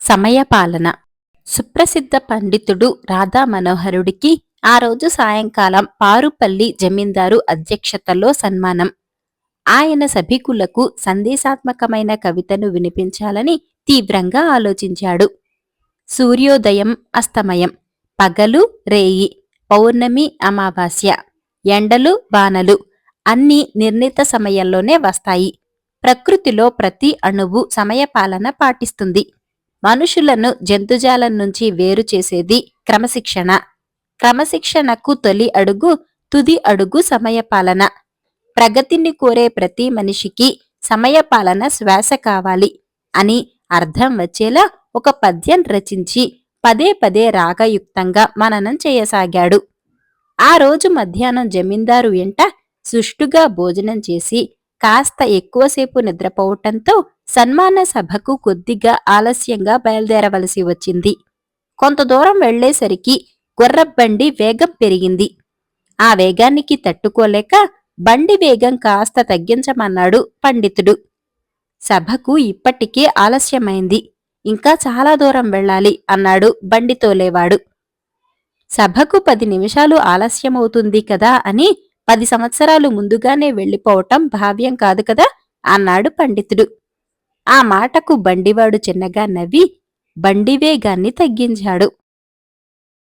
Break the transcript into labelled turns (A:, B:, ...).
A: సమయపాలన. సుప్రసిద్ధ పండితుడు రాధా మనోహరుడికి ఆ రోజు సాయంకాలం పారుపల్లి జమీందారు అధ్యక్షతలో సన్మానం. ఆయన సభికులకు సందేశాత్మకమైన కవితను వినిపించాలని తీవ్రంగా ఆలోచించాడు. సూర్యోదయం, అస్తమయం, పగలు, రేయి, పౌర్ణమి, అమావాస్య, ఎండలు, వానలు అన్నీ నిర్ణీత సమయంలోనే వస్తాయి. ప్రకృతిలో ప్రతి అణువు సమయపాలన పాటిస్తుంది. మనుషులను జంతుజాలం నుంచి వేరు చేసేది క్రమశిక్షణ. క్రమశిక్షణకు తొలి అడుగు, తుది అడుగు సమయపాలన. ప్రగతిని కోరే ప్రతి మనిషికి సమయపాలన శ్వాస కావాలి అని అర్థం వచ్చేలా ఒక పద్యం రచించి పదే పదే రాగయుక్తంగా మననం చేయసాగాడు. ఆ రోజు మధ్యాహ్నం జమీందారు ఎంట సుష్టుగా భోజనం చేసి కాస్త ఎక్కువసేపు నిద్రపోవటంతో సన్మాన సభకు కొద్దిగా ఆలస్యంగా బయలుదేరవలసి వచ్చింది. కొంత దూరం వెళ్లేసరికి గుర్రబండి వేగం పెరిగింది. ఆ వేగానికి తట్టుకోలేక బండి వేగం కాస్త తగ్గించమన్నాడు పండితుడు. సభకు ఇప్పటికే ఆలస్యమైంది, ఇంకా చాలా దూరం వెళ్ళాలి అన్నాడు బండి తోలేవాడు. సభకు 10 నిమిషాలు ఆలస్యమవుతుంది కదా అని 10 సంవత్సరాలు ముందుగానే వెళ్లిపోవటం భావ్యం కాదు కదా అన్నాడు పండితుడు. ఆ మాటకు బండివాడు చిన్నగా నవ్వి బండి వేగాన్ని తగ్గించాడు.